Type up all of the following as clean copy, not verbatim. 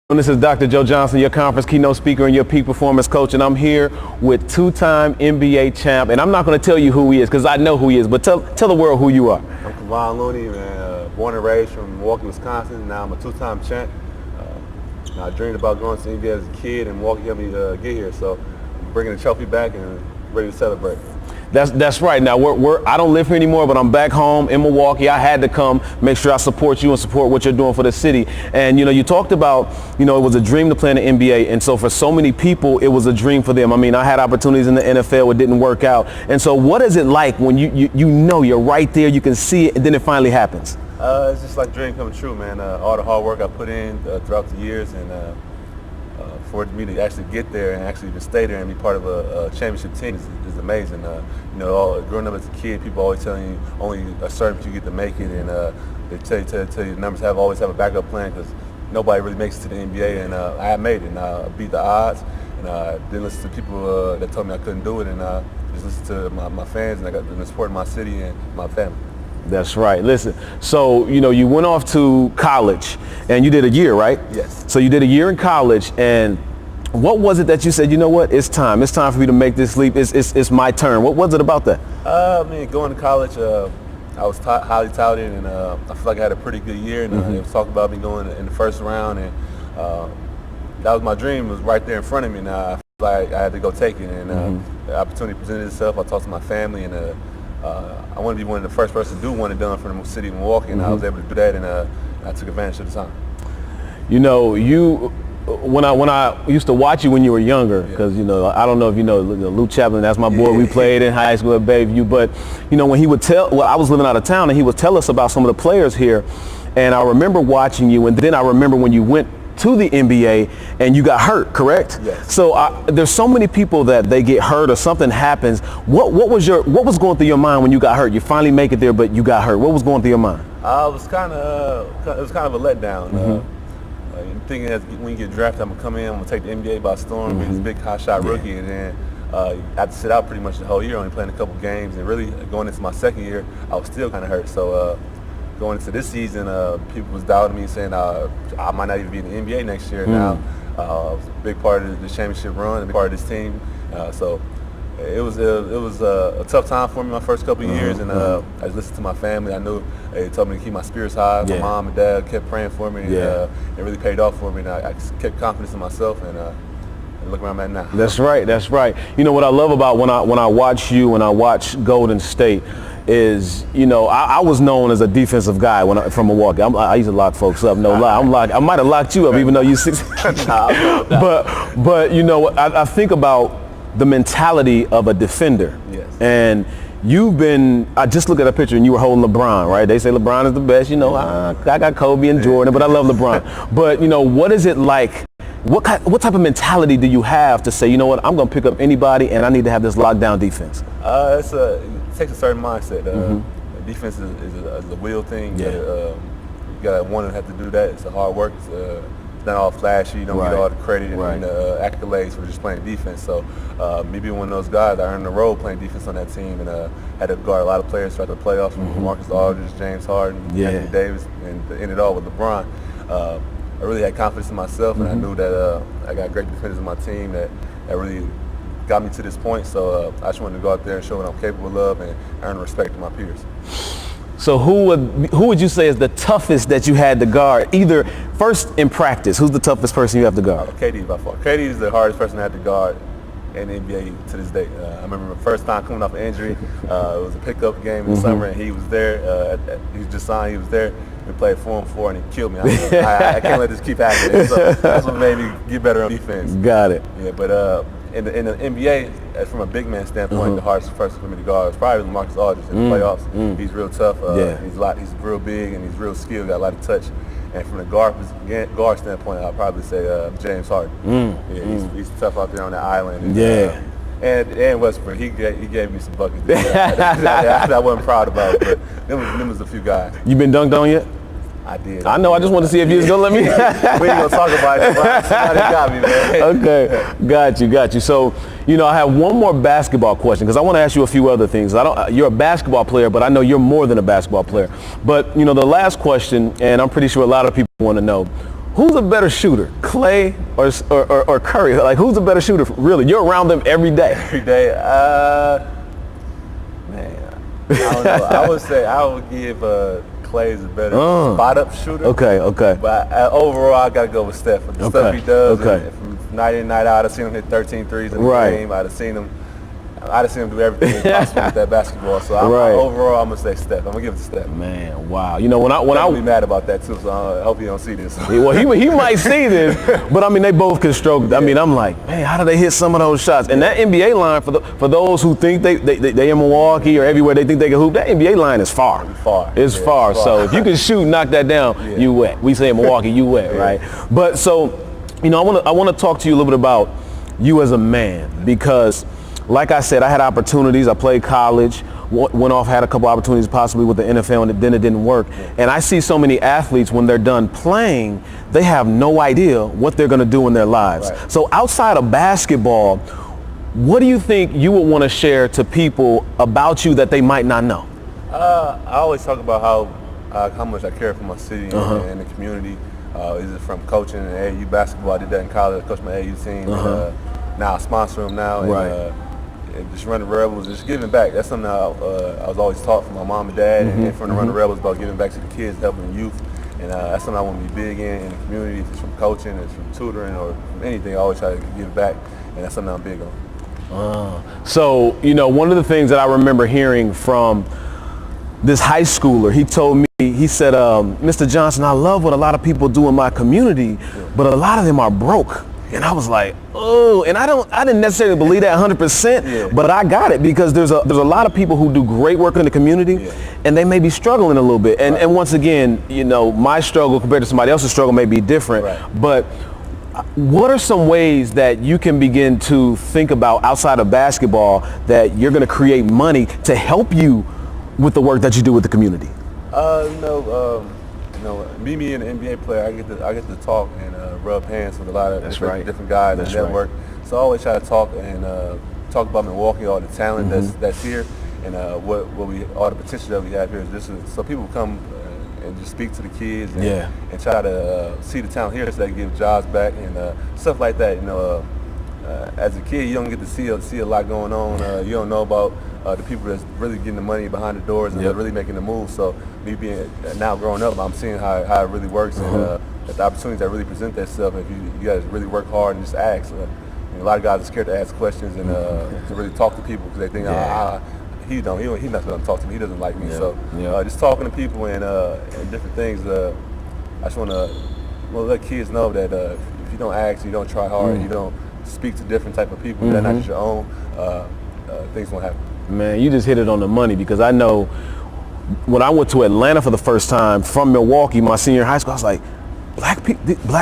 This is Dr. Joe Johnson, your conference keynote speaker and your peak performance coach, and I'm here with two-time NBA champ, and I'm not going to tell you who he is because I know who he is, but tell the world who you are. I'm Kevon Looney, man, born and raised from Milwaukee, Wisconsin. Now I'm a two-time champ. I dreamed about going to the NBA as a kid, and Milwaukee helped me get here, so I'm bringing the trophy back and ready to celebrate. That's right. Now, I don't live here anymore, but I'm back home in Milwaukee. I had to come make sure I support you and support what you're doing for the city. And, you talked about, it was a dream to play in the NBA. And so for so many people, it was a dream for them. I mean, I had opportunities in the NFL. It didn't work out. And so what is it like when you're right there, you can see it, and then it finally happens? It's just like a dream coming true, man. All the hard work I put in throughout the years, and for me to actually get there and actually even stay there and be part of a championship team is amazing. Growing up as a kid, people always telling you only a certain few get to make it, and they tell you numbers always have a backup plan because nobody really makes it to the NBA, and I made it, and I beat the odds, and I didn't listen to people that told me I couldn't do it, and just listen to my fans, and I got the support of my city and my family. That's right. Listen, so, you went off to college and you did a year, right? Yes. So you did a year in college, and what was it that you said, you know what, it's time for me to make this leap, it's my turn? What was it about that? Going to college, I was highly touted, and I feel like I had a pretty good year, and it was talked about me going in the first round, and that was my dream, was right there in front of me, and I feel like I had to go take it, and the opportunity presented itself. I talked to my family, and I want to be one of the first person to do one and done for the city of Milwaukee, and I was able to do that, and I took advantage of the time. When I used to watch you when you were younger, because I don't know if you know Lou Chaplin, that's my boy. We played in high school at Bayview, but when he would I was living out of town, and he would tell us about some of the players here, and I remember watching you, and then I remember when you went to the NBA and you got hurt, correct? Yes. So there's so many people that they get hurt or something happens. What was going through your mind when you got hurt? You finally make it there, but you got hurt. What was going through your mind? It was kind of a letdown. Thinking that when you get drafted, I'm gonna come in, I'm gonna take the NBA by storm, be this big hot shot rookie, and then I had to sit out pretty much the whole year, only playing a couple games, and really going into my second year, I was still kind of hurt. So going into this season, people was doubting me, saying I might not even be in the NBA next year. Now, I was a big part of the championship run, a big part of this team. So it was a tough time for me my first couple of years, and I just listened to my family. I knew they told me to keep my spirits high. My mom and dad kept praying for me, and it really paid off for me. And I kept confidence in myself, and look where I'm at now. That's right. That's right. What I love about when I watch you and I watch Golden State is, I was known as a defensive guy from Milwaukee. I used to lock folks up, no lie. I might have locked you up, even though you're 6. But I think about the mentality of a defender. Yes. And I just look at a picture and you were holding LeBron, right? They say LeBron is the best. I got Kobe and Jordan, but I love LeBron. But, what is it like? What type of mentality do you have to say, you know what, I'm going to pick up anybody and I need to have this lockdown defense? It takes a certain mindset. Defense is a will thing. You got to want to have to do that. It's a hard work. It's not all flashy. You don't get all the credit and accolades for just playing defense. So me being one of those guys, I earned a role playing defense on that team, and had to guard a lot of players throughout the playoffs, from Marcus Aldridge, James Harden, Anthony Davis, and end it all with LeBron. I really had confidence in myself, and I knew that I got great defenders in my team that really got me to this point. So I just wanted to go out there and show what I'm capable of and earn the respect of my peers. So who would you say is the toughest that you had to guard? Either first in practice, who's the toughest person you have to guard? KD by far. KD is the hardest person I had to guard in the NBA to this day. I remember the first time coming off an injury. It was a pickup game in the summer, and he was there. He just signed. He was there. We played 4-on-4, and he killed me. I can't let this keep happening. So that's what made me get better on defense. Got it. Yeah, but in the NBA, from a big man standpoint, the hardest person for me to guard is probably Marcus Aldridge in the playoffs. He's real tough. He's real big, and he's real skilled. Got a lot of touch. And from the guard standpoint, I'd probably say James Harden. He's tough out there on the island. And Westbrook, he gave me some buckets that I wasn't proud about, but them was a few guys. You been dunked on yet? I did. I know. I just want to see if you was gonna let me. We ain't gonna talk about it. Somebody got me, man. Okay, got you. So, I have one more basketball question because I want to ask you a few other things. You're a basketball player, but I know you're more than a basketball player. But the last question, and I'm pretty sure a lot of people want to know, Who's a better shooter, Clay or Curry? Like, who's a better shooter? Really, you're around them every day. Every day. Man, I don't know. I would say I would give Clay's a better spot-up shooter. Okay. But overall, I got to go with Steph. For the stuff he does, Okay. and from night in, night out, I've seen him hit 13 threes in the game. I'd have seen him do everything possible with that basketball. So overall, I'm gonna say Steph. I'm gonna give it to Steph. Man, wow. You know, when I'll be mad about that too. So I hope you don't see this. Well, he might see this, but I mean, they both can stroke. I mean, I'm like, man, how do they hit some of those shots? And that NBA line, for those who think they in Milwaukee or everywhere they think they can hoop, that NBA line is far. It's far. So if you can shoot, knock that down, you wet. We say in Milwaukee, you wet, right? But so, you know, I want to talk to you a little bit about you as a man, because like I said, I had opportunities. I played college, went off, had a couple opportunities possibly with the NFL, and then it didn't work. And I see so many athletes, when they're done playing, they have no idea what they're going to do in their lives. So outside of basketball, what do you think you would want to share to people about you that they might not know? I always talk about how much I care for my city and the community. Is it from coaching and AAU basketball? I did that in college. I coached my AAU team. And, now I sponsor them now. And just run the Rebels, just giving back. That's something I was always taught from my mom and dad, and from the Run the Rebels, about giving back to the kids, helping the youth. And that's something I want to be big in the community. If it's from coaching, it's from tutoring, or from anything, I always try to give back, and that's something I'm big on. So, you know, one of the things that I remember hearing from this high schooler, he told me, he said, Mr. Johnson, I love what a lot of people do in my community, but a lot of them are broke. And I was like, oh, and I didn't necessarily believe that 100%, but I got it, because there's a lot of people who do great work in the community, and they may be struggling a little bit. And once again, you know, my struggle compared to somebody else's struggle may be different, but what are some ways that you can begin to think about outside of basketball that you're going to create money to help you with the work that you do with the community? Me being an NBA player, I get to talk and rub hands with a lot of different guys and network. So I always try to talk talk about Milwaukee, all the talent that's here, and all the potential that we have here. So people come and just speak to the kids and try to see the talent here, so they can give jobs back and stuff like that. You know, as a kid, you don't get to see a lot going on. You don't know about the people that's really getting the money behind the doors and really making the moves. So me being now growing up, I'm seeing how it really works and the opportunities that really present themselves. If you guys really work hard and just ask. A lot of guys are scared to ask questions and to really talk to people, because they think, he's not going to talk to me. He doesn't like me. So just talking to people and different things. I just want to let kids know that if you don't ask, you don't try hard, you don't speak to different type of people that are not just your own, things won't happen. Man, you just hit it on the money, because I know when I went to Atlanta for the first time from Milwaukee, my senior high school, I was like,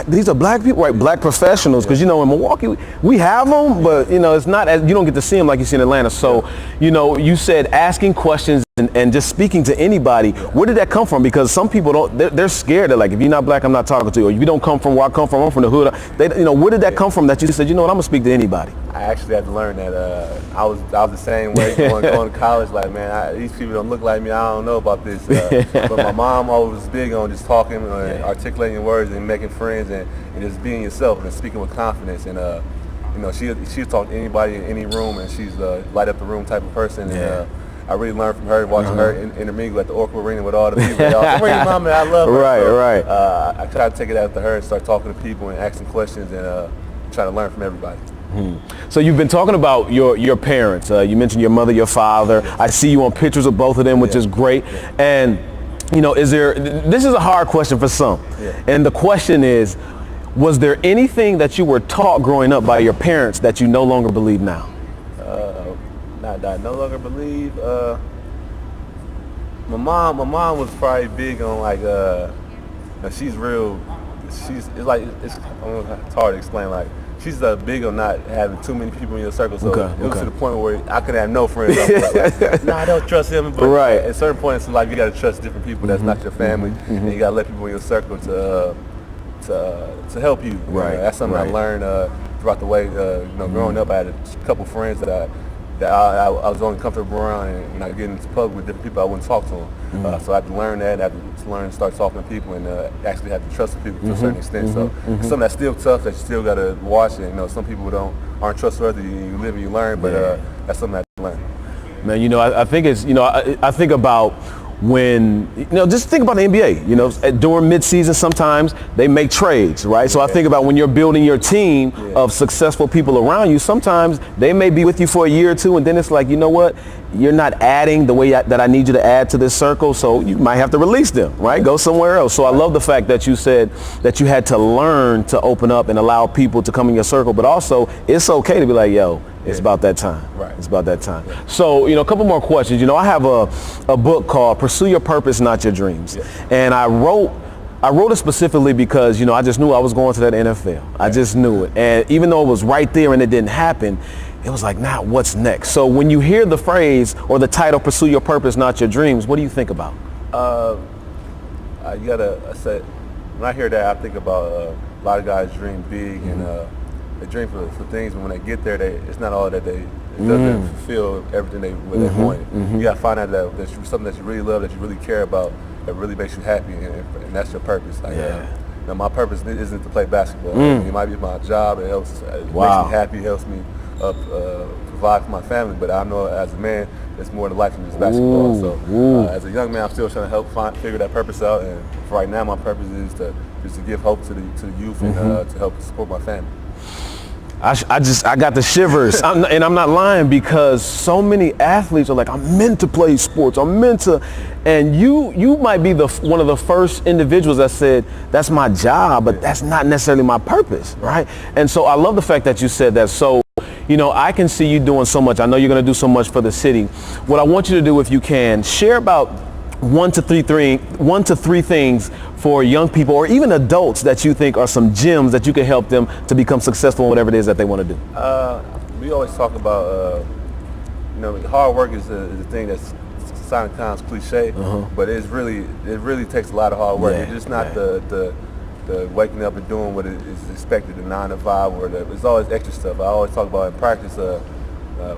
these are black people, right? Black professionals, because you know in Milwaukee we have them, but you know it's not as, you don't get to see them like you see in Atlanta. So you know, you said asking questions and just speaking to anybody. Where did that come from? Because some people don't, they're scared. They're like, if you're not black, I'm not talking to you. Or if you don't come from where I come from, I'm from the hood. Where did that come from that you said, you know what, I'm gonna speak to anybody? I actually had to learn that. I was the same way going to college. Like, man, these people don't look like me. I don't know about this. But my mom always was big on just talking and articulating words and making friends and just being yourself and speaking with confidence. And you know, she'll talk to anybody in any room, and she's light up the room type of person. And I really learned from her, watching her intermingle at the Oracle Arena with all the people. Bring your mama, I love her. I try to take it after her and start talking to people and asking questions and try to learn from everybody. So you've been talking about your parents. You mentioned your mother, your father. I see you on pictures of both of them, which is great. And you know, this is a hard question for some. And the question is, was there anything that you were taught growing up by your parents that you no longer believe now? That I no longer believe. My mom was probably big on like she's real. It's hard to explain. Like, she's big on not having too many people in your circle. So it was to the point where I could have no friends. I don't trust him. But at certain points in life, you got to trust different people. That's not your family, and you got to let people in your circle to help you. That's something I learned throughout the way. Growing up, I had a couple friends that that I was only comfortable around, and I get into public with different people, I wouldn't talk to them. So I had to learn that. I had to learn to start talking to people, and actually have to trust people to a certain extent. So it's something that's still tough that you still got to watch. And some people aren't trustworthy. You live and you learn, but that's something I had to learn. Man, I think it's, I think about when, just think about the NBA, during midseason sometimes they make trades, right? So I think about when you're building your team of successful people around you, sometimes they may be with you for a year or two, and then it's like, you know what? You're not adding the way that I need you to add to this circle, so you might have to release them, right? Go somewhere else. So I love the fact that you said that you had to learn to open up and allow people to come in your circle, but also it's okay to be like, yo, it's about that time. Right. It's about that time. Yeah. So, a couple more questions. I have a book called Pursue Your Purpose, Not Your Dreams. Yeah. And I wrote it specifically because, I just knew I was going to that NFL. Yeah. I just knew it. And even though it was right there and it didn't happen, it was like, now what's next? So when you hear the phrase or the title, Pursue Your Purpose, Not Your Dreams, what do you think about? When I hear that, I think about a lot of guys dream big and they dream for things, but when they get there, it's not all that it doesn't fulfill everything they wanted. You got to find out that there's something that you really love, that you really care about, that really makes you happy, and that's your purpose. My purpose isn't to play basketball. It might be my job. It helps. It makes me happy. It helps me provide for my family. But I know as a man, it's more to life than just basketball. So as a young man, I'm still trying to help figure that purpose out. And for right now, my purpose is to give hope to the youth and to help support my family. I got the shivers, and I'm not lying, because so many athletes are like, I'm meant to play sports, I'm meant to, and you might be one of the first individuals that said, that's my job, but that's not necessarily my purpose, right? And so I love the fact that you said that. So, I can see you doing so much. I know you're going to do so much for the city. What I want you to do, if you can, share about 1 to 3 things for young people or even adults that you think are some gems that you can help them to become successful in whatever it is that they want to do. We always talk about, hard work is a thing that's sometimes cliche, but it really takes a lot of hard work. It's just not the waking up and doing what is expected, the 9 to 5, or it's always extra stuff. I always talk about in practice.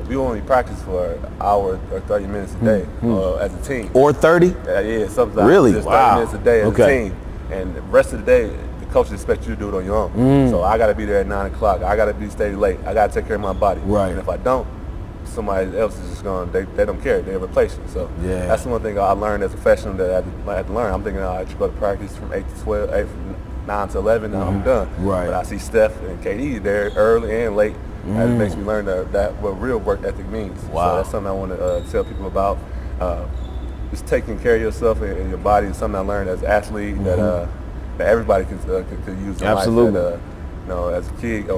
We only practice for an hour or 30 minutes a day as a team. Or 30? Yeah, sometimes. Really? Just 30 minutes a day as a team. And the rest of the day, the coaches expect you to do it on your own. So I got to be there at 9 o'clock. I got to stay late. I got to take care of my body. Right. And if I don't, somebody else is just going to, they don't care. They'll replace you. So that's the one thing I learned as a professional that I had to learn. I'm thinking, I should go to practice from 8 to 12, from 9 to 11, and I'm done. Right. But I see Steph and KD there early and late. It makes me learn that what real work ethic means. Wow. So that's something I want to tell people about. Just taking care of yourself and your body is something I learned as an athlete that everybody could use in Absolutely. life. As a kid,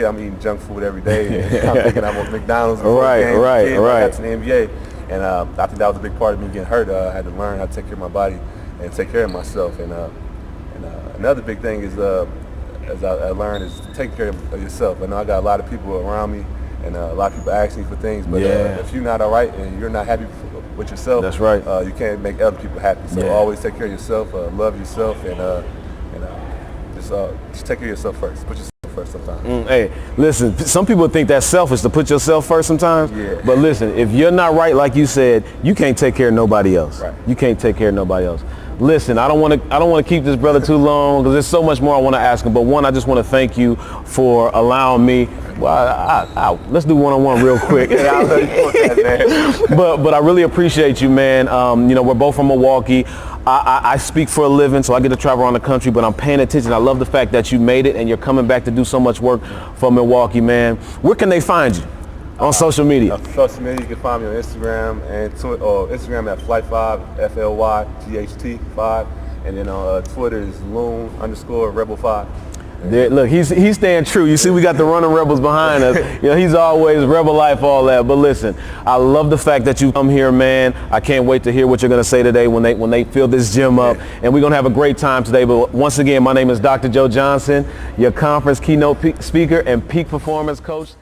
I'm eating junk food every day. And I'm thinking I'm on McDonald's before the game. Right. I got to the NBA, and I think that was a big part of me getting hurt. I had to learn how to take care of my body and take care of myself. And another big thing is, as I learned, is taking care of yourself. I know I got a lot of people around me, and a lot of people ask me for things, but if you're not all right and you're not happy with yourself, that's right. You can't make other people happy. So always take care of yourself, love yourself, and just take care of yourself first. Put yourself first sometimes. Hey, listen, some people think that's selfish to put yourself first sometimes. Yeah. But listen, if you're not right, like you said, you can't take care of nobody else. Right. You can't take care of nobody else. Listen, I don't want to keep this brother too long because there's so much more I want to ask him. But one, I just want to thank you for allowing me. Well, let's do one-on-one real quick. But I really appreciate you, man. We're both from Milwaukee. I speak for a living, so I get to travel around the country, but I'm paying attention. I love the fact that you made it and you're coming back to do so much work for Milwaukee, man. Where can they find you? On social media? Social media, you can find me on Instagram and Instagram at Flight5, FLYGHT5, and then on Twitter is Loon_Rebel5. There, look, he's staying true. You see, we got the running rebels behind us. He's always rebel life, all that. But listen, I love the fact that you come here, man. I can't wait to hear what you're going to say today when they fill this gym up. And we're going to have a great time today. But once again, my name is Dr. Joe Johnson, your conference keynote speaker and peak performance coach.